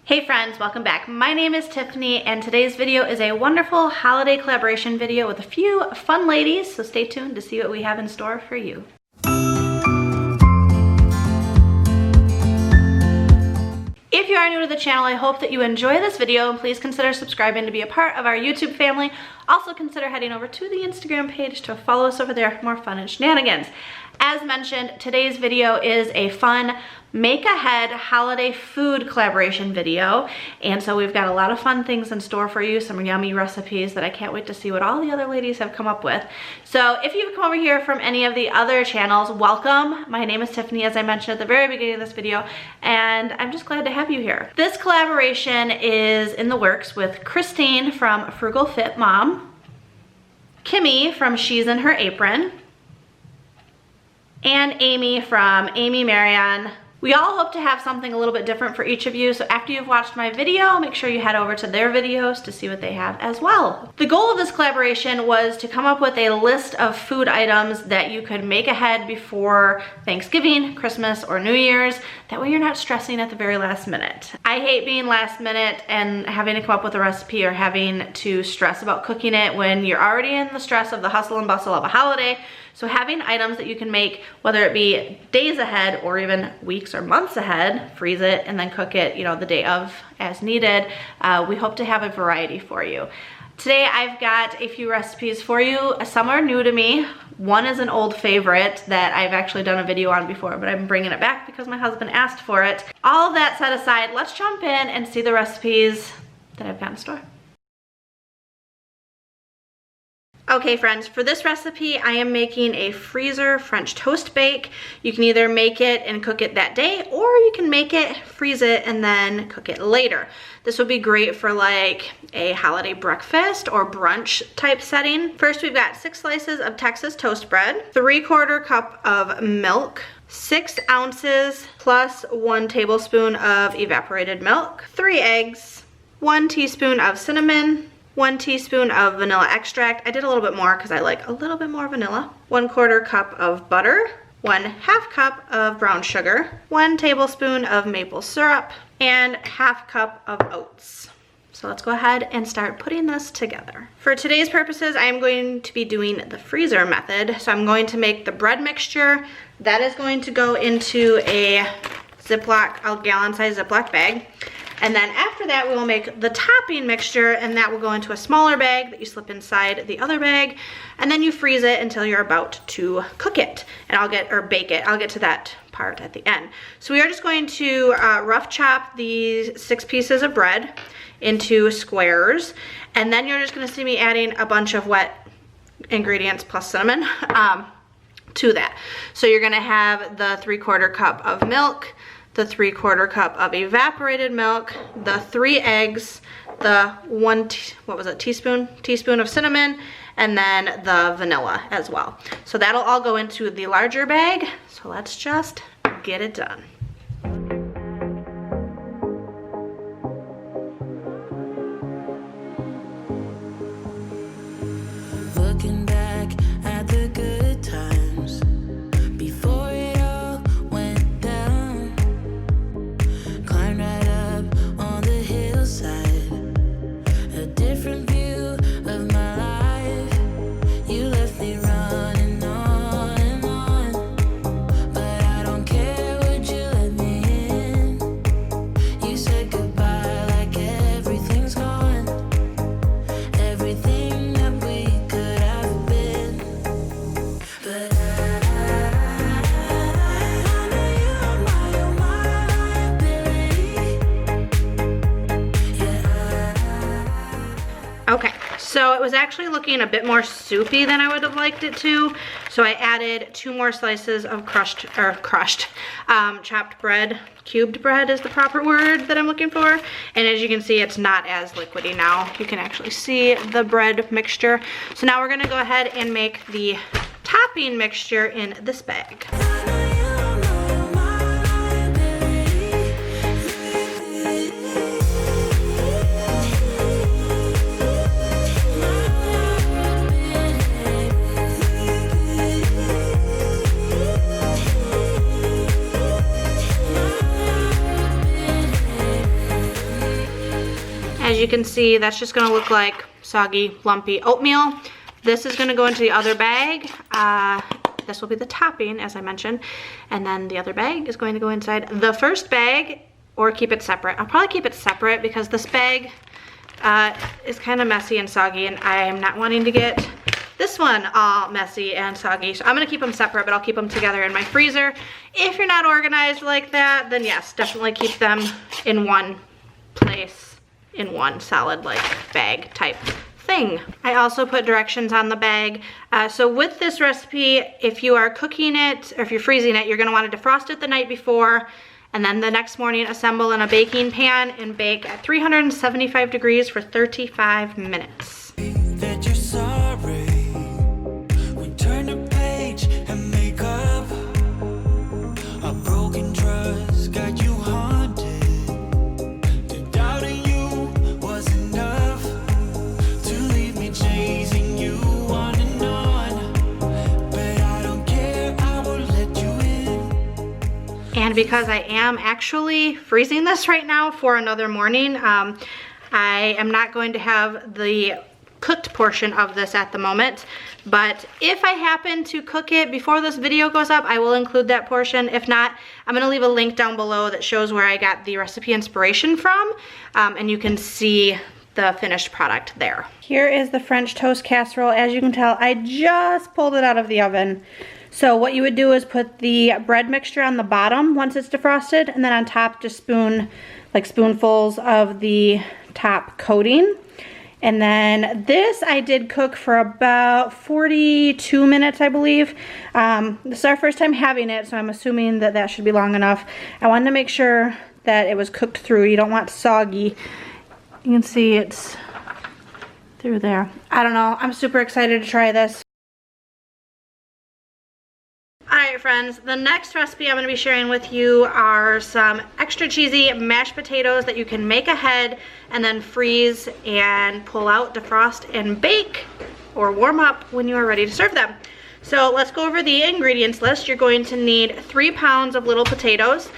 Hey friends, welcome back. My name is Tiffany and today's video is a wonderful holiday collaboration video with a few fun ladies, so stay tuned to see what we have in store for you. If you are new to the channel, I hope that you enjoy this video and please consider subscribing to be a part of our YouTube family. Also consider heading over to the Instagram page to follow us over there for more fun and shenanigans. As mentioned, today's video is a fun make ahead holiday food collaboration video, and so we've got a lot of fun things in store for you, some yummy recipes that I can't wait to see what all the other ladies have come up with. So if you've come over here from any of the other channels, welcome. My name is Tiffany, as I mentioned at the very beginning of this video, and I'm just glad to have you here. This collaboration is in the works with Christine from Frugal Fit Mom, Kimmy from She's in Her Apron, and Amy from Amy Marianne. We all hope to have something a little bit different for each of you, so after you've watched my video, make sure you head over to their videos to see what they have as well. The goal of this collaboration was to come up with a list of food items that you could make ahead before Thanksgiving, Christmas, or New Year's. That way you're not stressing at the very last minute. I hate being last minute and having to come up with a recipe or having to stress about cooking it when you're already in the stress of the hustle and bustle of a holiday. So having items that you can make, whether it be days ahead or even weeks or months ahead, freeze it and then cook it, the day of as needed. We hope to have a variety for you. Today I've got a few recipes for you. Some are new to me. One is an old favorite that I've actually done a video on before, but I'm bringing it back because my husband asked for it. All of that set aside, let's jump in and see the recipes that I've got in store. Okay friends, for this recipe, I am making a freezer French toast bake. You can either make it and cook it that day, or you can make it, freeze it, and then cook it later. This would be great for like a holiday breakfast or brunch type setting. First, we've got 6 slices of Texas toast bread, 3/4 cup of milk, 6 ounces plus 1 tablespoon of evaporated milk, 3 eggs, 1 teaspoon of cinnamon, 1 teaspoon of vanilla extract. I did a little bit more because I like a little bit more vanilla. 1/4 cup of butter, 1/2 cup of brown sugar, 1 tablespoon of maple syrup, and 1/2 cup of oats. So let's go ahead and start putting this together. For today's purposes, I am going to be doing the freezer method. So I'm going to make the bread mixture. That is going to go into a Ziploc, gallon-sized Ziploc bag. And then after that, we will make the topping mixture, and that will go into a smaller bag that you slip inside the other bag, and then you freeze it until you're about to cook it, and bake it. I'll get to that part at the end. So we are just going to rough chop these 6 pieces of bread into squares, and then you're just gonna see me adding a bunch of wet ingredients plus cinnamon to that. So you're gonna have the 3/4 cup of milk, the 3/4 cup of evaporated milk, the 3 eggs, the teaspoon of cinnamon, and then the vanilla as well. So that'll all go into the larger bag. So let's just get it done. Looking back at the good times before it all went down, climbed right up on the hillside, a different view of my life. You left me running on and on, but I don't care, would you let me in? You said goodbye like everything's gone, everything that we could have been. But I know you're my liability. Okay, so it was actually looking a bit more soupy than I would have liked it to. So I added 2 more slices of chopped bread. Cubed bread is the proper word that I'm looking for. And as you can see, it's not as liquidy now. You can actually see the bread mixture. So now we're gonna go ahead and make the topping mixture in this bag. As you can see, that's just gonna look like soggy, lumpy oatmeal. This is gonna go into the other bag. This will be the topping, as I mentioned. And then the other bag is going to go inside the first bag, or keep it separate. I'll probably keep it separate because this bag is kind of messy and soggy, and I'm not wanting to get this one all messy and soggy. So I'm gonna keep them separate, but I'll keep them together in my freezer. If you're not organized like that, then yes, definitely keep them in one place, in one solid like bag type thing. I also put directions on the bag. So with this recipe, if you are cooking it, or if you're freezing it, you're gonna wanna defrost it the night before, and then the next morning assemble in a baking pan and bake at 375 degrees for 35 minutes. That you're sorry. We turn the page and make up. A broken trust got you haunted. To doubting you was enough. To leave me chasing you on and on. But I don't care, I will let you in. And because I am actually freezing this right now for another morning, I am not going to have the cooked portion of this at the moment, but if I happen to cook it before this video goes up, I will include that portion. If not, I'm gonna leave a link down below that shows where I got the recipe inspiration from, and you can see the finished product there. Here is the French toast casserole. As you can tell, I just pulled it out of the oven. So what you would do is put the bread mixture on the bottom once it's defrosted, and then on top just spoonfuls of the top coating. And then this I did cook for about 42 minutes, I believe. This is our first time having it, so I'm assuming that that should be long enough. I wanted to make sure that it was cooked through. You don't want soggy. You can see it's through there. I don't know, I'm super excited to try this. Alright friends, the next recipe I'm going to be sharing with you are some extra cheesy mashed potatoes that you can make ahead and then freeze and pull out, defrost, and bake or warm up when you are ready to serve them. So let's go over the ingredients list. You're going to need 3 pounds of little potatoes.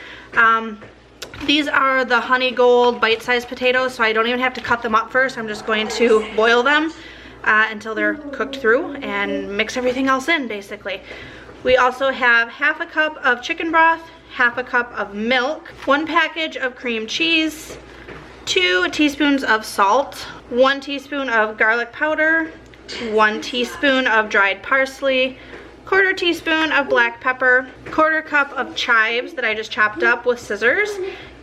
These are the Honey Gold bite-sized potatoes, so I don't even have to cut them up first. I'm just going to boil them until they're cooked through and mix everything else in basically. We also have half a cup of chicken broth, half a cup of milk, 1 package of cream cheese, 2 teaspoons of salt, 1 teaspoon of garlic powder, 1 teaspoon of dried parsley, 1/4 teaspoon of black pepper, 1/4 cup of chives that I just chopped up with scissors,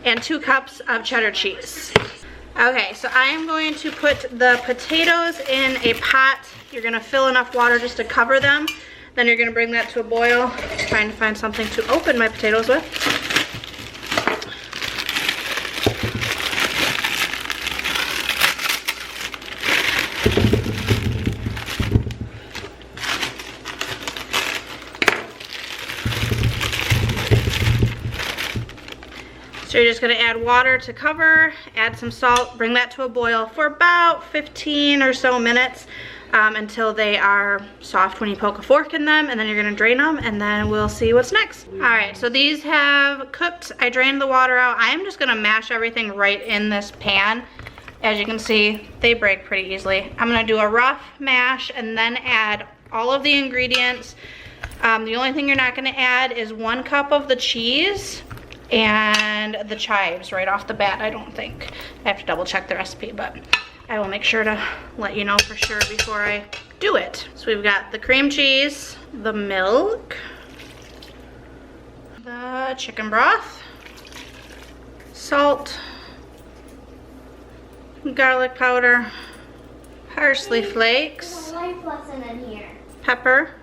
and 2 cups of cheddar cheese. Okay, so I am going to put the potatoes in a pot. You're gonna fill enough water just to cover them. Then you're gonna bring that to a boil. Trying to find something to open my potatoes with. So you're just gonna add water to cover, add some salt, bring that to a boil for about 15 or so minutes. Until they are soft when you poke a fork in them, and then you're gonna drain them, and then we'll see what's next. All right, so these have cooked. I drained the water out. I am just gonna mash everything right in this pan. As you can see, they break pretty easily. I'm gonna do a rough mash and then add all of the ingredients. The only thing you're not gonna add is 1 cup of the cheese and the chives right off the bat, I don't think. I have to double check the recipe, but I will make sure to let you know for sure before I do it. So we've got the cream cheese, the milk, the chicken broth, salt, garlic powder, parsley flakes, Life lesson in here. pepper.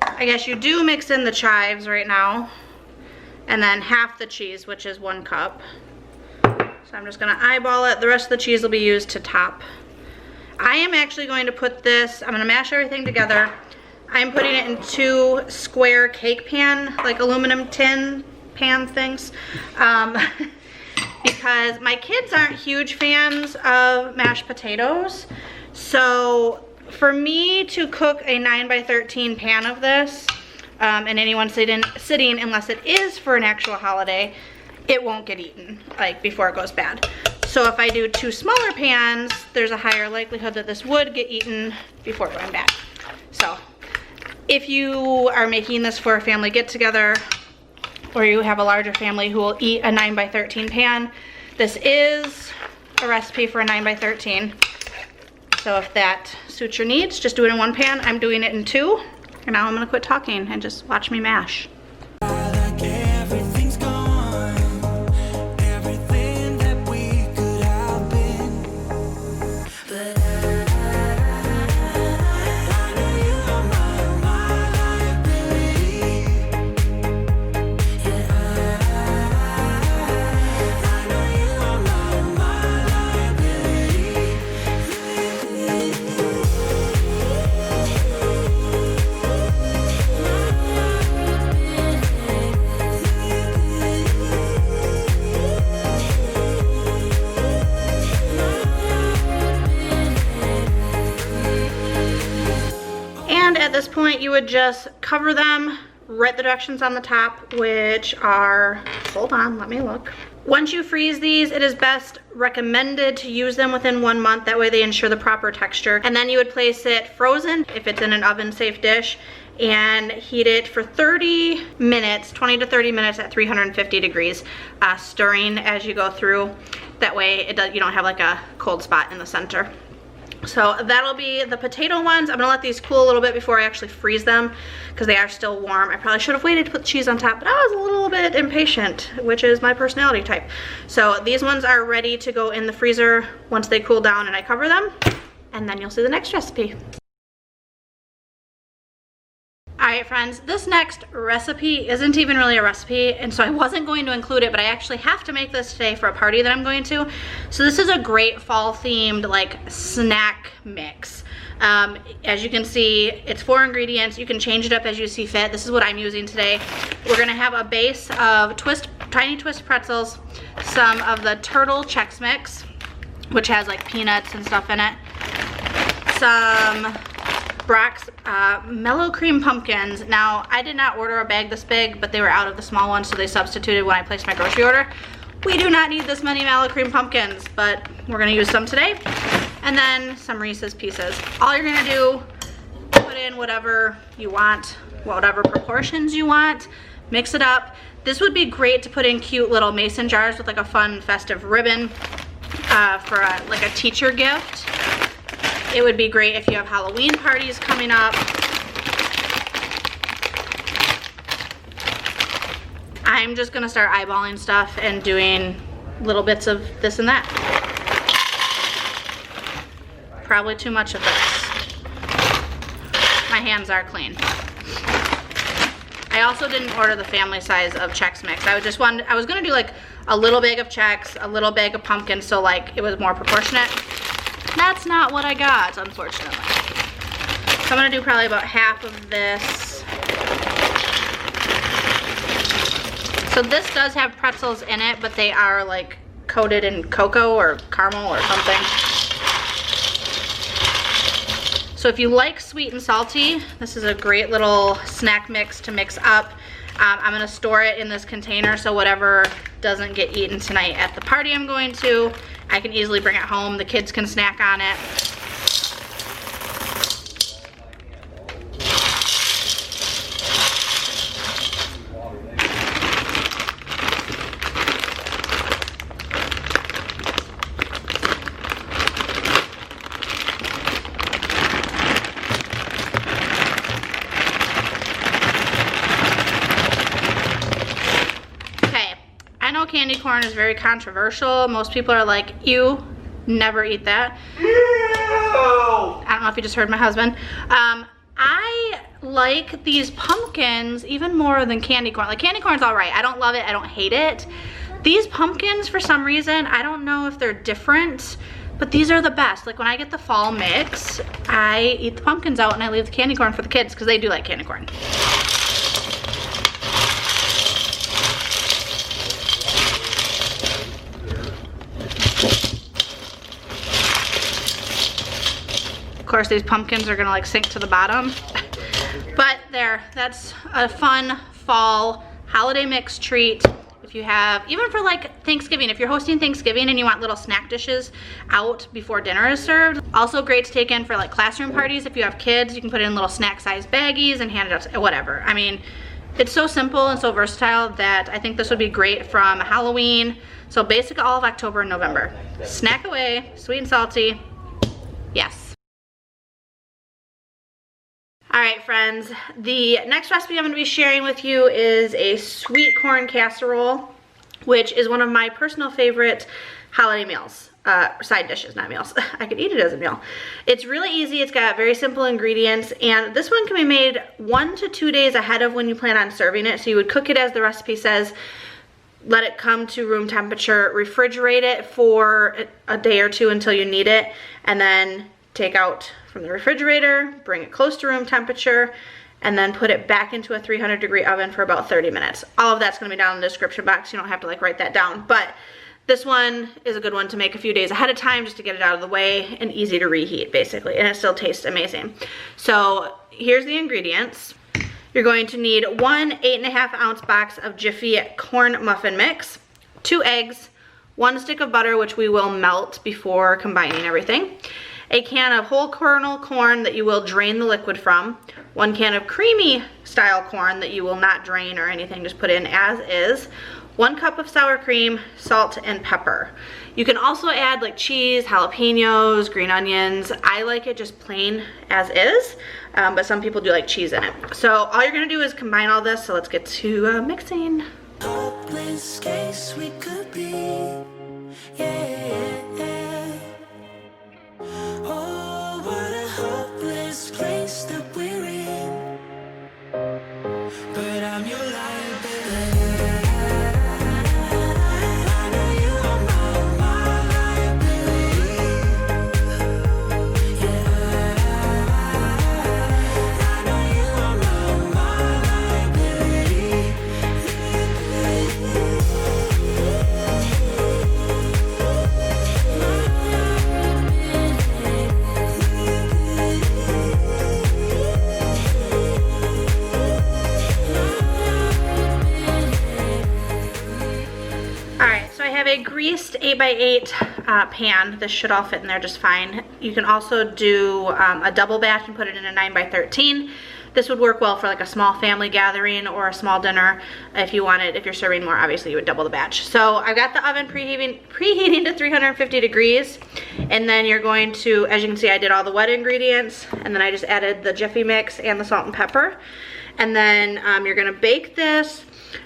I guess you do mix in the chives right now, and then half the cheese, which is 1 cup. So I'm just gonna eyeball it. The rest of the cheese will be used to top. I am actually going to put this, I'm gonna mash everything together. I'm putting it in 2 square cake pan, like aluminum tin pan things. Because my kids aren't huge fans of mashed potatoes. So for me to cook a 9x13 pan of this, and anyone sitting, unless it is for an actual holiday, it won't get eaten like before it goes bad. So if I do 2 smaller pans, there's a higher likelihood that this would get eaten before going bad. So if you are making this for a family get-together, or you have a larger family who will eat a 9x13 pan, this is a recipe for a 9x13. So if that suits your needs, just do it in 1 pan. I'm doing it in 2. And now I'm gonna quit talking and just watch me mash. At this point, you would just cover them, write the directions on the top, which are, hold on, let me look. Once you freeze these, it is best recommended to use them within 1 month. That way they ensure the proper texture. And then you would place it frozen if it's in an oven safe dish, and heat it for 30 minutes, 20 to 30 minutes at 350 degrees, stirring as you go through. That way you don't have like a cold spot in the center. So that'll be the potato ones. I'm gonna let these cool a little bit before I actually freeze them because they are still warm. I probably should have waited to put cheese on top, but I was a little bit impatient, which is my personality type. So these ones are ready to go in the freezer once they cool down and I cover them, and then you'll see the next recipe. Alright friends, this next recipe isn't even really a recipe, and so I wasn't going to include it, but I actually have to make this today for a party that I'm going to. So this is a great fall themed like snack mix. As you can see, it's 4 ingredients. You can change it up as you see fit. This is what I'm using today. We're gonna have a base of tiny twist pretzels, some of the Turtle Chex Mix, which has like peanuts and stuff in it, some Brock's Mellow Cream Pumpkins. Now, I did not order a bag this big, but they were out of the small one, so they substituted when I placed my grocery order. We do not need this many Mellow Cream Pumpkins, but we're gonna use some today. And then some Reese's Pieces. All you're gonna do, put in whatever you want, whatever proportions you want, mix it up. This would be great to put in cute little mason jars with like a fun festive ribbon for like a teacher gift. It would be great if you have Halloween parties coming up. I'm just gonna start eyeballing stuff and doing little bits of this and that. Probably too much of this. My hands are clean. I also didn't order the family size of Chex Mix. I was gonna do like a little bag of Chex, a little bag of pumpkin, so like it was more proportionate. That's not what I got, unfortunately. So I'm gonna do probably about half of this. So this does have pretzels in it, but they are like coated in cocoa or caramel or something. So if you like sweet and salty, this is a great little snack mix to mix up. I'm gonna store it in this container so whatever doesn't get eaten tonight at the party I'm going to, I can easily bring it home. The kids can snack on it. Candy corn is very controversial. Most people are like, ew, never eat that. Ew! I don't know if you just heard my husband. I like these pumpkins even more than candy corn. Like candy corn's all right. I don't love it. I don't hate it. These pumpkins, for some reason, I don't know if they're different, but these are the best. Like when I get the fall mix, I eat the pumpkins out and I leave the candy corn for the kids because they do like candy corn. Of course, these pumpkins are gonna like sink to the bottom. But there, that's a fun fall holiday mix treat. If you have, even for like Thanksgiving, if you're hosting Thanksgiving and you want little snack dishes out before dinner is served. Also great to take in for like classroom parties. If you have kids, you can put it in little snack sized baggies and hand it out to whatever. I mean, it's so simple and so versatile that I think this would be great from Halloween. So basically all of October and November. Snack away, sweet and salty, yes. All right, friends, the next recipe I'm gonna be sharing with you is a sweet corn casserole, which is one of my personal favorite holiday meals, side dishes, not meals. I could eat it as a meal. It's really easy, it's got very simple ingredients, and this one can be made 1 to 2 days ahead of when you plan on serving it. So you would cook it as the recipe says, let it come to room temperature, refrigerate it for a day or two until you need it, and then take out from the refrigerator, bring it close to room temperature, and then put it back into a 300-degree oven for about 30 minutes. All of that's gonna be down in the description box. You don't have to like write that down, but this one is a good one to make a few days ahead of time just to get it out of the way and easy to reheat basically, and it still tastes amazing. So here's the ingredients. You're going to need 1 8.5-ounce box of Jiffy corn muffin mix, 2 eggs, 1 stick of butter, which we will melt before combining everything, a can of whole kernel corn that you will drain the liquid from, 1 can of creamy style corn that you will not drain or anything, just put in as is, 1 cup of sour cream, salt, and pepper. You can also add like cheese, jalapenos, green onions. I like it just plain as is, but some people do like cheese in it. So all you're gonna do is combine all this, so let's get to mixing. Hopeless case we could be, yeah. Oh, what a hopeless place that we're in. But I'm your liability. I know you are my liability. Yeah. I know you are my liability. A greased 8x8 pan. This should all fit in there just fine. You can also do a double batch and put it in a 9x13. This would work well for like a small family gathering or a small dinner. If you're serving more, obviously you would double the batch. So I've got the oven preheating to 350 degrees, and then you're going to, as you can see, I did all the wet ingredients, and then I just added the Jiffy mix and the salt and pepper. And then you're gonna bake this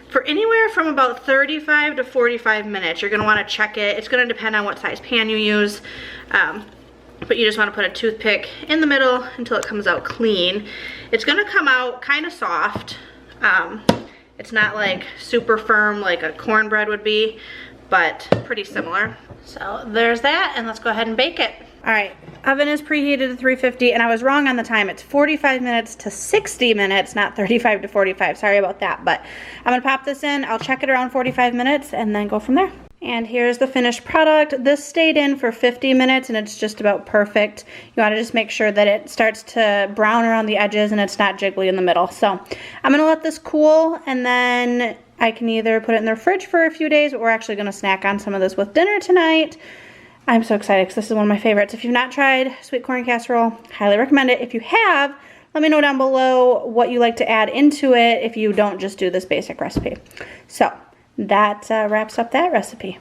for anywhere from about 35 to 45 minutes. You're gonna wanna check it. It's gonna depend on what size pan you use, but you just wanna put a toothpick in the middle until it comes out clean. It's gonna come out kind of soft. It's not like super firm like a cornbread would be, but pretty similar. So there's that, and let's go ahead and bake it. All right, oven is preheated to 350, and I was wrong on the time. It's 45 minutes to 60 minutes, not 35 to 45. Sorry about that, but I'm gonna pop this in. I'll check it around 45 minutes and then go from there. And here's the finished product. This stayed in for 50 minutes, and it's just about perfect. You wanna just make sure that it starts to brown around the edges and it's not jiggly in the middle. So I'm gonna let this cool, and then I can either put it in the fridge for a few days, or we're actually gonna snack on some of this with dinner tonight. I'm so excited because this is one of my favorites. If you've not tried sweet corn casserole, highly recommend it. If you have, let me know down below what you like to add into it if you don't just do this basic recipe. So that wraps up that recipe.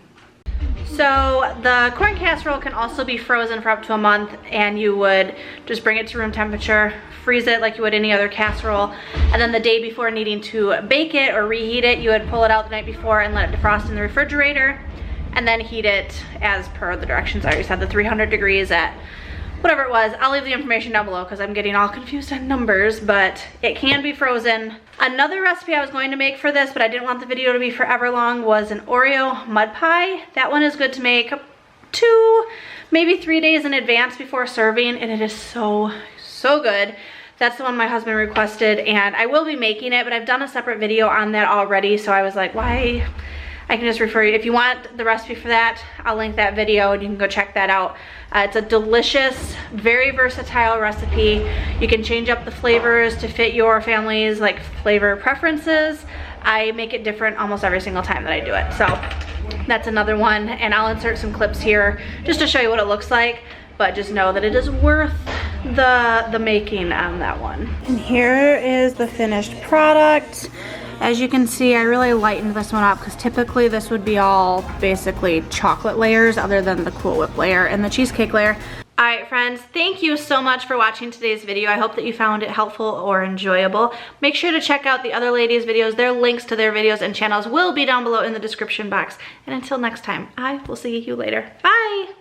So the corn casserole can also be frozen for up to a month, and you would just bring it to room temperature, freeze it like you would any other casserole, and then the day before needing to bake it or reheat it, you would pull it out the night before and let it defrost in the refrigerator, and then heat it as per the directions I already said, the 300 degrees at whatever it was. I'll leave the information down below because I'm getting all confused on numbers, but it can be frozen. Another recipe I was going to make for this, but I didn't want the video to be forever long, was an Oreo mud pie. That one is good to make 2, maybe 3 days in advance before serving, and it is so, so good. That's the one my husband requested, and I will be making it, but I've done a separate video on that already, so I was like, why? I can just refer you. If you want the recipe for that, I'll link that video and you can go check that out. It's a delicious, very versatile recipe. You can change up the flavors to fit your family's like flavor preferences, I make it different almost every single time that I do it. So that's another one, and I'll insert some clips here just to show you what it looks like, but just know that it is worth the making on that one. And here is the finished product. As you can see, I really lightened this one up because typically this would be all basically chocolate layers other than the Cool Whip layer and the cheesecake layer. All right, friends, thank you so much for watching today's video. I hope that you found it helpful or enjoyable. Make sure to check out the other ladies' videos. Their links to their videos and channels will be down below in the description box. And until next time, I will see you later. Bye.